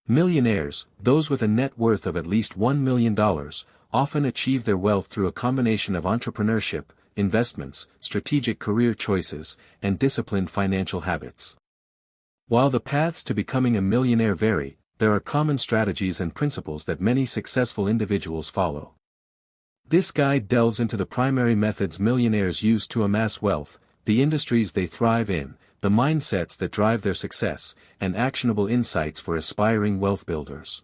Millionaires, those with a net worth of at least $1 million, often achieve their wealth through a combination of entrepreneurship, investments, strategic career choices, and disciplined financial habits. While the paths to becoming a millionaire vary, there are common strategies and principles that many successful individuals follow. This guide delves into the primary methods millionaires use to amass wealth, the industries they thrive in, the mindsets that drive their success, and actionable insights for aspiring wealth builders.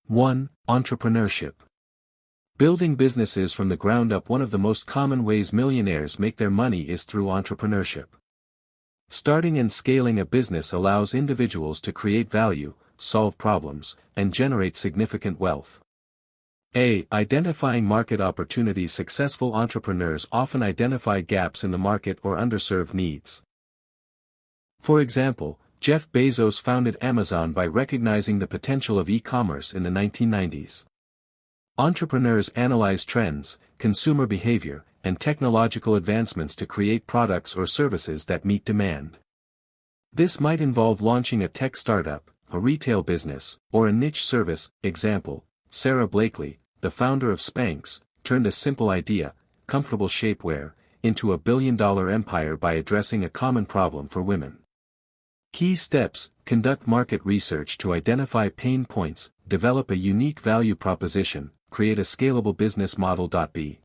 1. Entrepreneurship. Building businesses from the ground up. One of the most common ways millionaires make their money is through entrepreneurship. Starting and scaling a business allows individuals to create value, solve problems, and generate significant wealth. A. Identifying market opportunities. Successful entrepreneurs often identify gaps in the market or underserved needs. For example, Jeff Bezos founded Amazon by recognizing the potential of e-commerce in the 1990s. Entrepreneurs analyze trends, consumer behavior, and technological advancements to create products or services that meet demand. This might involve launching a tech startup, a retail business, or a niche service. Example, Sarah Blakely, the founder of Spanx, turned a simple idea, comfortable shapewear, into a billion-dollar empire by addressing a common problem for women. Key steps: conduct market research to identify pain points, develop a unique value proposition, create a scalable business model. B.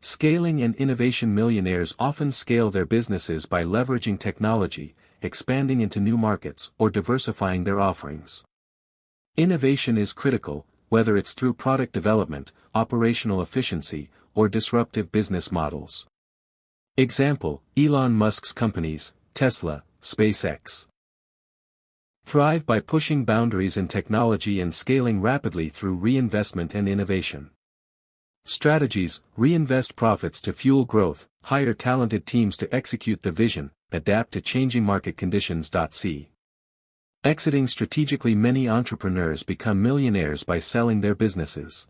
Scaling and innovation. Millionaires often scale their businesses by leveraging technology, expanding into new markets, or diversifying their offerings. Innovation is critical, whether it's through product development, operational efficiency, or disruptive business models. Example, Elon Musk's companies, Tesla, SpaceX, thrive by pushing boundaries in technology and scaling rapidly through reinvestment and innovation. Strategies: reinvest profits to fuel growth, hire talented teams to execute the vision, adapt to changing market conditions. C. Exiting strategically. Many entrepreneurs become millionaires by selling their businesses.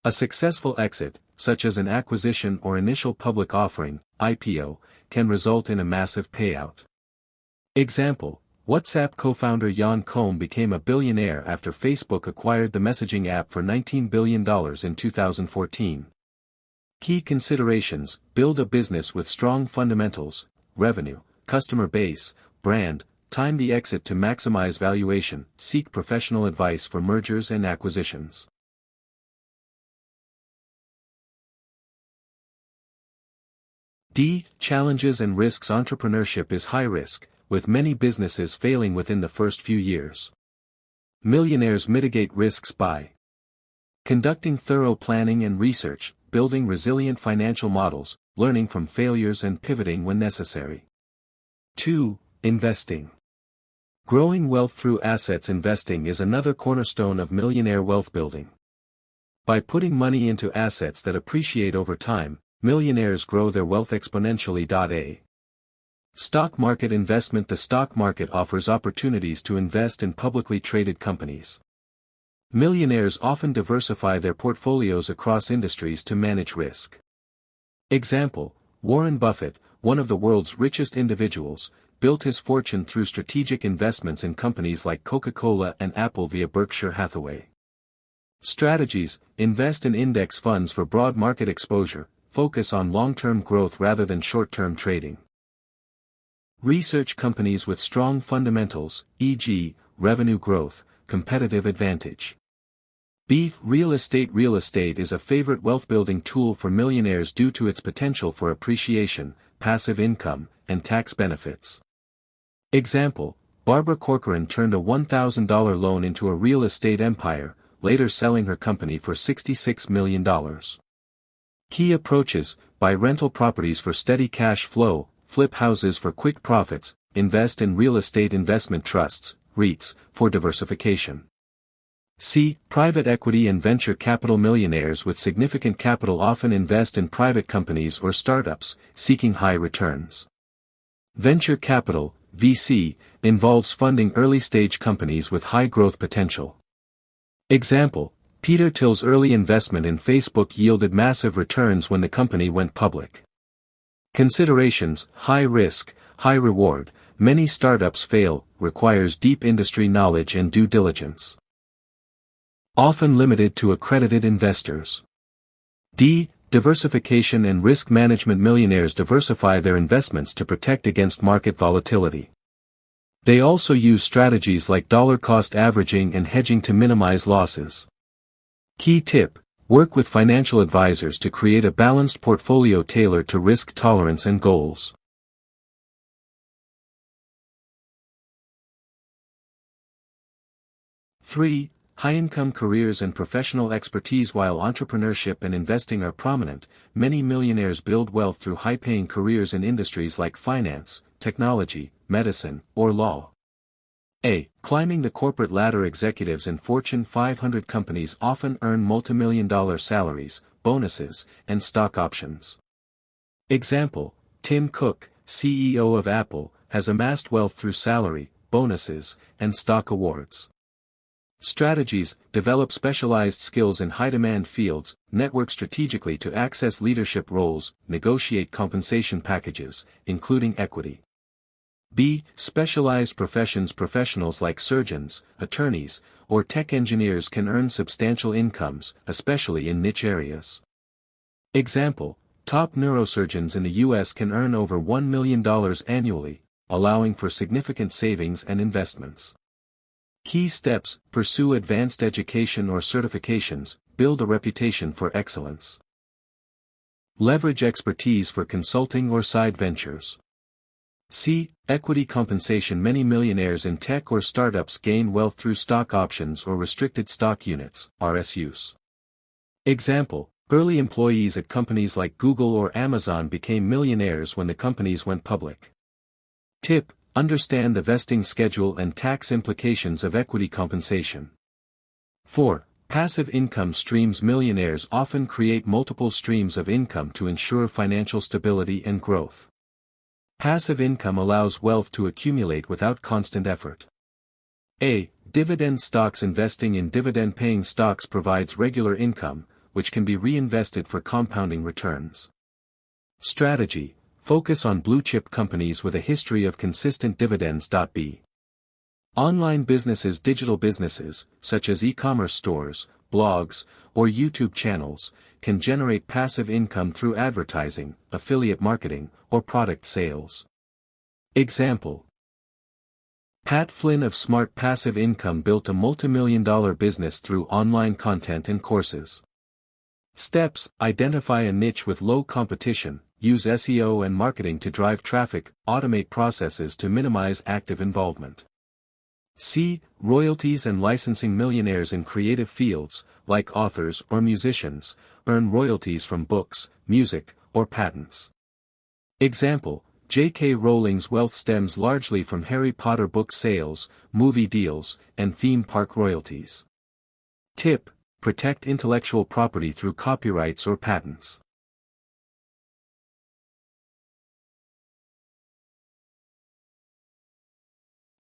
A successful exit, such as an acquisition or initial public offering, IPO, can result in a massive payout. Example, WhatsApp co-founder Jan Koum became a billionaire after Facebook acquired the messaging app for $19 billion in 2014. Key considerations: build a business with strong fundamentals, revenue, customer base, brand, time the exit to maximize valuation, seek professional advice for mergers and acquisitions. D. Challenges and risks. Entrepreneurship is high risk, with many businesses failing within the first few years. Millionaires mitigate risks by conducting thorough planning and research, building resilient financial models, learning from failures and pivoting when necessary. 2. Investing. Growing wealth through assets. Investing is another cornerstone of millionaire wealth building. By putting money into assets that appreciate over time, millionaires grow their wealth exponentially. A. Stock market investment. The stock market offers opportunities to invest in publicly traded companies. Millionaires often diversify their portfolios across industries to manage risk. Example, Warren Buffett, one of the world's richest individuals, built his fortune through strategic investments in companies like Coca-Cola and Apple via Berkshire Hathaway. Strategies: invest in index funds for broad market exposure, focus on long-term growth rather than short-term trading. Research companies with strong fundamentals, e.g., revenue growth, competitive advantage. B. Real estate. Real estate is a favorite wealth-building tool for millionaires due to its potential for appreciation, passive income, and tax benefits. Example, Barbara Corcoran turned a $1,000 loan into a real estate empire, later selling her company for $66 million. Key approaches: buy rental properties for steady cash flow, flip houses for quick profits, invest in real estate investment trusts, REITs, for diversification. C. Private equity and venture capital. Millionaires with significant capital often invest in private companies or startups, seeking high returns. Venture capital, VC, involves funding early-stage companies with high growth potential. Example, Peter Thiel's early investment in Facebook yielded massive returns when the company went public. Considerations: high risk, high reward. Many startups fail, requires deep industry knowledge and due diligence. Often limited to accredited investors. D. Diversification and risk management. Millionaires diversify their investments to protect against market volatility. They also use strategies like dollar-cost averaging and hedging to minimize losses. Key tip: work with financial advisors to create a balanced portfolio tailored to risk tolerance and goals. 3. High-income careers and professional expertise. While entrepreneurship and investing are prominent, many millionaires build wealth through high-paying careers in industries like finance, technology, medicine, or law. A. Climbing the corporate ladder. Executives in Fortune 500 companies often earn multimillion-dollar salaries, bonuses, and stock options. Example: Tim Cook, CEO of Apple, has amassed wealth through salary, bonuses, and stock awards. Strategies: develop specialized skills in high-demand fields, network strategically to access leadership roles, negotiate compensation packages, including equity. B. Specialized professions. Professionals like surgeons, attorneys, or tech engineers can earn substantial incomes, especially in niche areas. Example: top neurosurgeons in the U.S. can earn over $1 million annually, allowing for significant savings and investments. Key steps: pursue advanced education or certifications, build a reputation for excellence. Leverage expertise for consulting or side ventures. C. Equity compensation. Many millionaires in tech or startups gain wealth through stock options or restricted stock units, RSUs. Example: early employees at companies like Google or Amazon became millionaires when the companies went public. Tip: understand the vesting schedule and tax implications of equity compensation. 4. Passive income streams. Millionaires often create multiple streams of income to ensure financial stability and growth. Passive income allows wealth to accumulate without constant effort. A. Dividend stocks. Investing in dividend-paying stocks provides regular income, which can be reinvested for compounding returns. Strategy: focus on blue-chip companies with a history of consistent dividends. B. Online businesses. Digital businesses, such as e-commerce stores, blogs, or YouTube channels, can generate passive income through advertising, affiliate marketing, or product sales. Example: Pat Flynn of Smart Passive Income built a multimillion-dollar business through online content and courses. Steps: identify a niche with low competition, use SEO and marketing to drive traffic, automate processes to minimize active involvement. C. Royalties and licensing. Millionaires in creative fields, like authors or musicians, earn royalties from books, music, or patents. Example: J.K. Rowling's wealth stems largely from Harry Potter book sales, movie deals, and theme park royalties. Tip: protect intellectual property through copyrights or patents.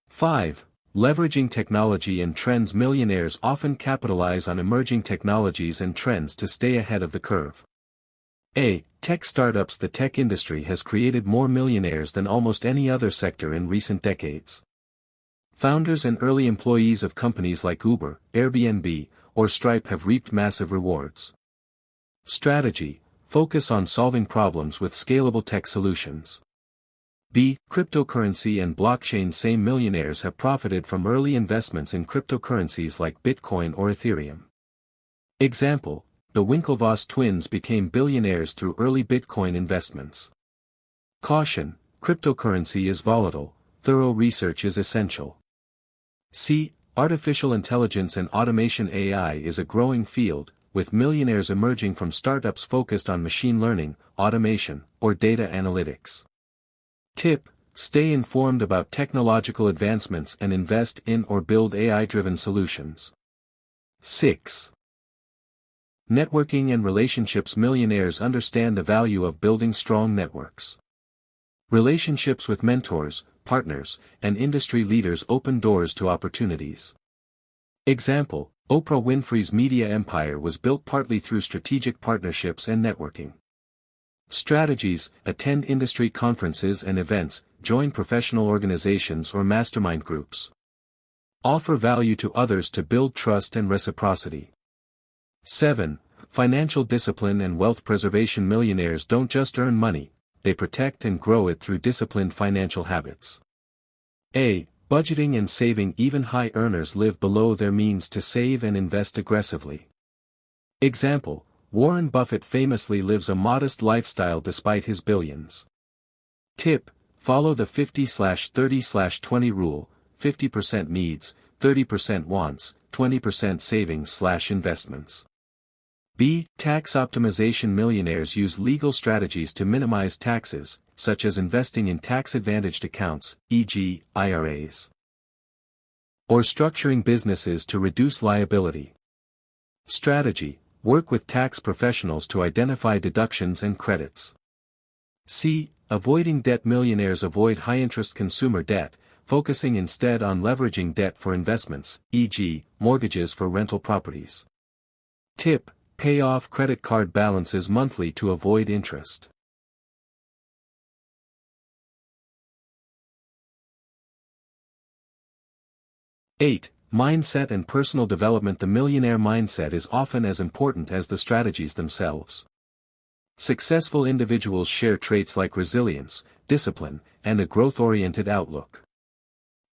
Five. Leveraging technology and trends. Millionaires often capitalize on emerging technologies and trends to stay ahead of the curve. A. Tech startups. The tech industry has created more millionaires than almost any other sector in recent decades. Founders and early employees of companies like Uber, Airbnb, or Stripe have reaped massive rewards. Strategy: focus on solving problems with scalable tech solutions. B. Cryptocurrency and blockchain. Same millionaires have profited from early investments in cryptocurrencies like Bitcoin or Ethereum. Example: the Winklevoss twins became billionaires through early Bitcoin investments. Caution: cryptocurrency is volatile, thorough research is essential. C. Artificial intelligence and automation. AI is a growing field, with millionaires emerging from startups focused on machine learning, automation, or data analytics. Tip: stay informed about technological advancements and invest in or build AI-driven solutions. 6. Networking and relationships. Millionaires understand the value of building strong networks. Relationships with mentors, partners, and industry leaders open doors to opportunities. Example: Oprah Winfrey's media empire was built partly through strategic partnerships and networking. Strategies: attend industry conferences and events, join professional organizations or mastermind groups. Offer value to others to build trust and reciprocity. 7. Financial discipline and wealth preservation. Millionaires don't just earn money, they protect and grow it through disciplined financial habits. A. Budgeting and saving. Even high earners live below their means to save and invest aggressively. Example: Warren Buffett famously lives a modest lifestyle despite his billions. Tip: follow the 50/30/20 rule, 50% needs, 30% wants, 20% savings/investments. B. Tax optimization. Millionaires use legal strategies to minimize taxes, such as investing in tax-advantaged accounts, e.g., IRAs, or structuring businesses to reduce liability. Strategy: work with tax professionals to identify deductions and credits. C. Avoiding debt. Millionaires avoid high-interest consumer debt, focusing instead on leveraging debt for investments, e.g., mortgages for rental properties. Tip: pay off credit card balances monthly to avoid interest. Eight. Mindset and personal development. The millionaire mindset is often as important as the strategies themselves. Successful individuals share traits like resilience, discipline, and a growth-oriented outlook.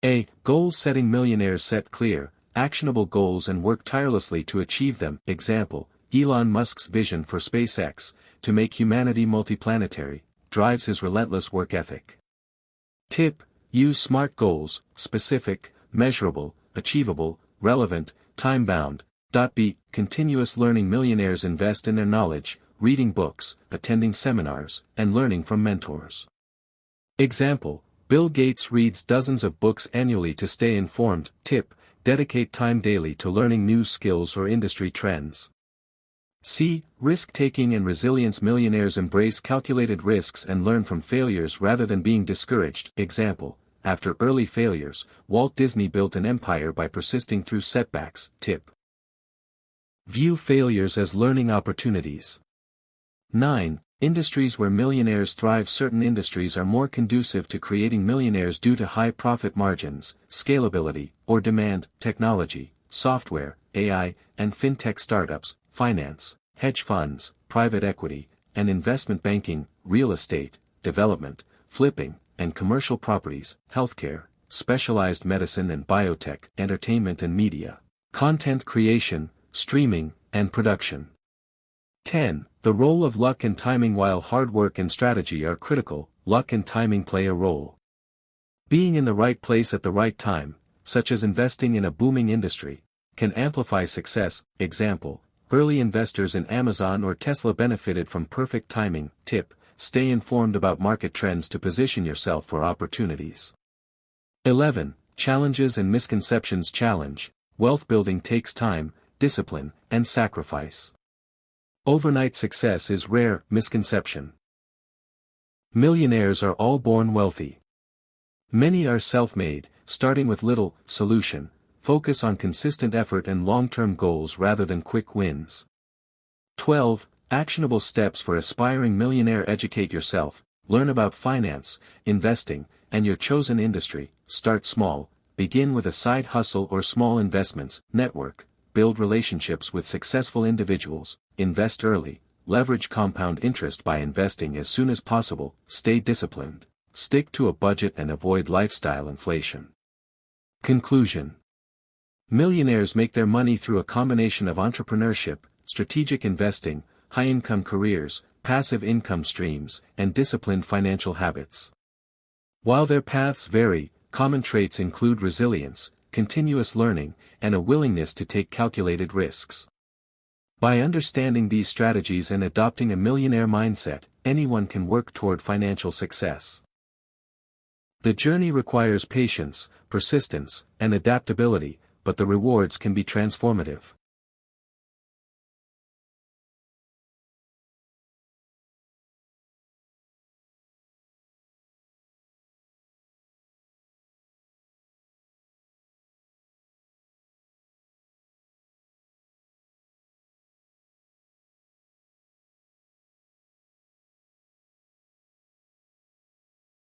A. Goal setting. Millionaires set clear, actionable goals and work tirelessly to achieve them. Example: Elon Musk's vision for SpaceX, to make humanity multiplanetary, drives his relentless work ethic. Tip: use SMART goals: specific, measurable, achievable, relevant, time-bound. B. Continuous learning. Millionaires invest in their knowledge, reading books, attending seminars, and learning from mentors. Example: Bill Gates reads dozens of books annually to stay informed. Tip: dedicate time daily to learning new skills or industry trends. C. Risk-taking and resilience. Millionaires embrace calculated risks and learn from failures rather than being discouraged. Example: after early failures, Walt Disney built an empire by persisting through setbacks. Tip: view failures as learning opportunities. 9. Industries where millionaires thrive. Certain industries are more conducive to creating millionaires due to high profit margins, scalability, or demand. Technology, software, AI, and fintech startups, finance, hedge funds, private equity, and investment banking, real estate, development, flipping, and commercial properties, healthcare, specialized medicine and biotech, entertainment and media, content creation, streaming, and production. 10. The role of luck and timing. While hard work and strategy are critical, luck and timing play a role. Being in the right place at the right time, such as investing in a booming industry, can amplify success. Example: early investors in Amazon or Tesla benefited from perfect timing. Tip: stay informed about market trends to position yourself for opportunities. 11. Challenges and misconceptions. Challenge: wealth building takes time, discipline, and sacrifice. Overnight success is rare. Misconception: millionaires are all born wealthy. Many are self-made, starting with little. Solution: focus on consistent effort and long-term goals rather than quick wins. 12. Actionable steps for aspiring millionaire. Educate yourself, learn about finance, investing, and your chosen industry. Start small, begin with a side hustle or small investments. Network, build relationships with successful individuals, invest early, leverage compound interest by investing as soon as possible. Stay disciplined, stick to a budget and avoid lifestyle inflation. Conclusion: millionaires make their money through a combination of entrepreneurship, strategic investing, high-income careers, passive income streams, and disciplined financial habits. While their paths vary, common traits include resilience, continuous learning, and a willingness to take calculated risks. By understanding these strategies and adopting a millionaire mindset, anyone can work toward financial success. The journey requires patience, persistence, and adaptability, but the rewards can be transformative.